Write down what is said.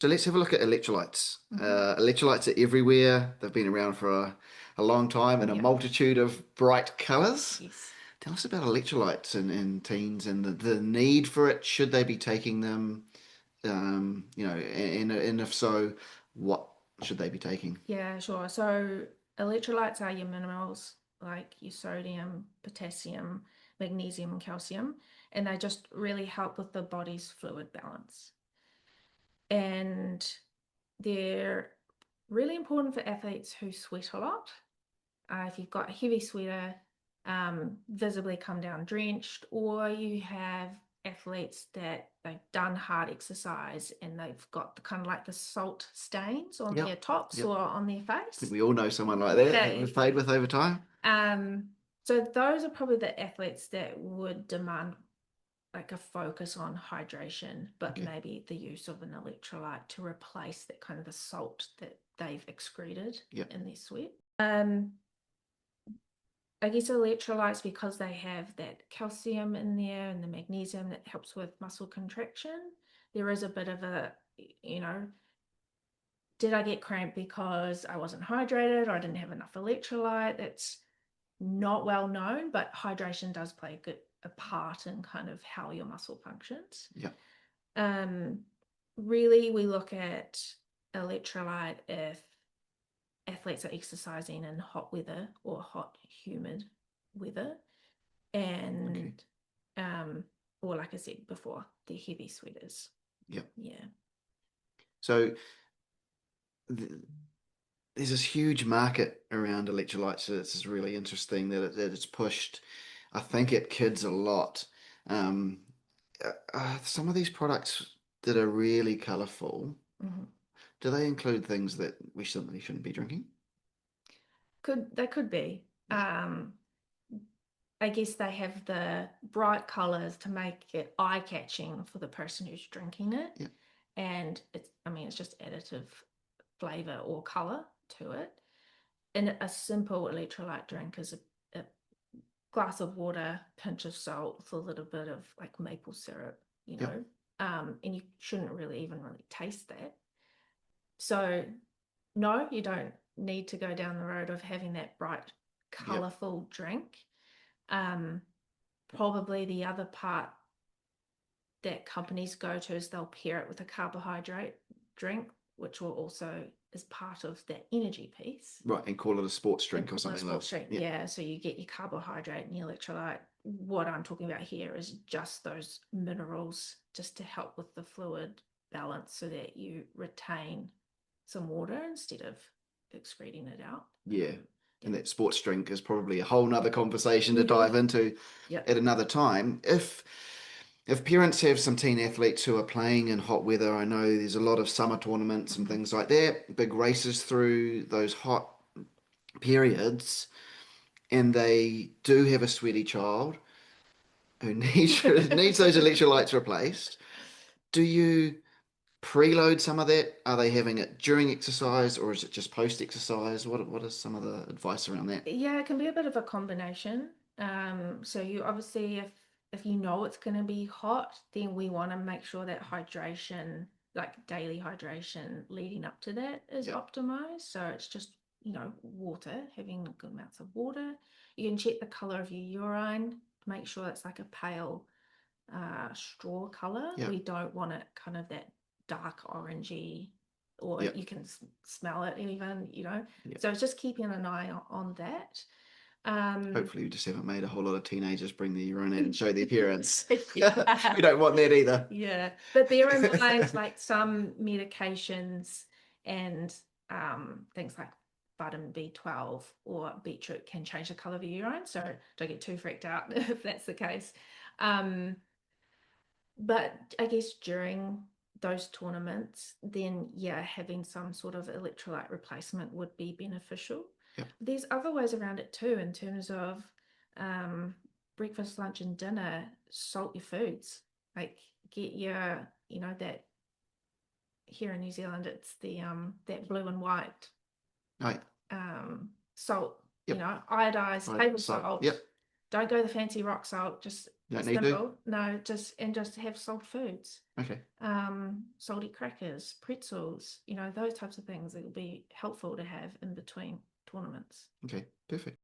So let's have a look at electrolytes. Hmm. Electrolytes are everywhere. They've been around for a long time in a Yeah. multitude of bright colors. Yes. Tell us about electrolytes in teens and the need for it. Should they be taking them? And if so, what should they be taking? Yeah, sure. So electrolytes are your minerals like your sodium, potassium, magnesium, and calcium, and they just really help with the body's fluid balance. And they're really important for athletes who sweat a lot. If you've got a heavy sweater, visibly come down drenched, or you have athletes that they've done hard exercise and they've got kind of like the salt stains on their Yep. tops Yep. or on their I think face. we all know someone like that that Yeah. we've played with over time. Um, so those are probably the athletes that would demand like a focus on hydration, but Okay. maybe the use of an electrolyte to replace that kind of the salt that they've excreted Yep. in their sweat. I guess electrolytes, because they have that calcium in there and the magnesium that helps with muscle contraction, there is a bit of a, you know, did I get cramp because I wasn't hydrated or I didn't have enough electrolyte? That's not well known, but hydration does play a part in kind of how your muscle functions. Yep. Um, Really, we look at electrolyte if athletes are exercising in hot weather or hot, humid weather, Okay. and or like I said before, the heavy sweaters. Yep. Yeah. So th there's this huge market around electrolytes. So it's really interesting that it's pushed, I think, at kids a lot. Um, some of these products that are really colourful, Hmm. do they include things that we simply shouldn't be drinking? Could be. Yeah. I guess they have the bright colors to make it eye-catching for the person who's drinking it. Yeah. And I mean, it's just additive flavor or color to it. And a simple electrolyte drink is a glass of water, pinch of salt with a little bit of like maple syrup, you Yep. know, and you shouldn't really taste that. So, no, you don't need to go down the road of having that bright, Yep. colorful drink. Um, Probably the other part that companies go to is they'll pair it with a carbohydrate drink, which will also is part of that energy piece. Right. And call it a sports And drink or call it a something like sports that. drink, Yeah. yeah. So you get your carbohydrate and your electrolyte. What I'm talking about here is just those minerals, just to help with the fluid balance, so that you retain some water instead of excreting it out. Yeah. Yeah. And that sports drink is probably a whole nother conversation to Yeah. dive into Yep. at another time. If parents have some teen athletes who are playing in hot weather, I know there's a lot of summer tournaments and Mm-hmm. things like that, big races through those hot periods, and they do have a sweaty child who needs those electrolytes replaced. Do you preload some of that? Are they having it during exercise or is it just post exercise? What is some of the advice around that? Yeah, it can be a bit of a combination. So you obviously, if you know it's going to be hot, then we want to make sure that hydration, like daily hydration leading up to that, is Yeah, optimized. So it's just, water, having good amounts of water. You can check the color of your urine, make sure it's like a pale straw color. yeah, We don't want it kind of that dark orangey, or yeah, you can smell it even, yeah. So it's just keeping an eye on that. Um, Hopefully, we just haven't made a whole lot of teenagers bring their urine in and show the appearance. yeah, We don't want that either. yeah. But bear in mind, like some medications and things like vitamin B12 or beetroot can change the color of your urine. So don't get too freaked out if that's the case. Um, But I guess during those tournaments, then yeah, having some sort of electrolyte replacement would be beneficial. Yep. There's other ways around it too, in terms of um, breakfast, lunch, and dinner. Salt your foods. Like get your, that here in New Zealand, it's the that blue and white Right. salt. Yep. Iodized Right. table So, salt. yep. Don't go the fancy rock salt. Just You don't It's need to? simple. No, just have salt foods, Okay. salty crackers, pretzels, those types of things that will be helpful to have in between tournaments. Okay. Perfect.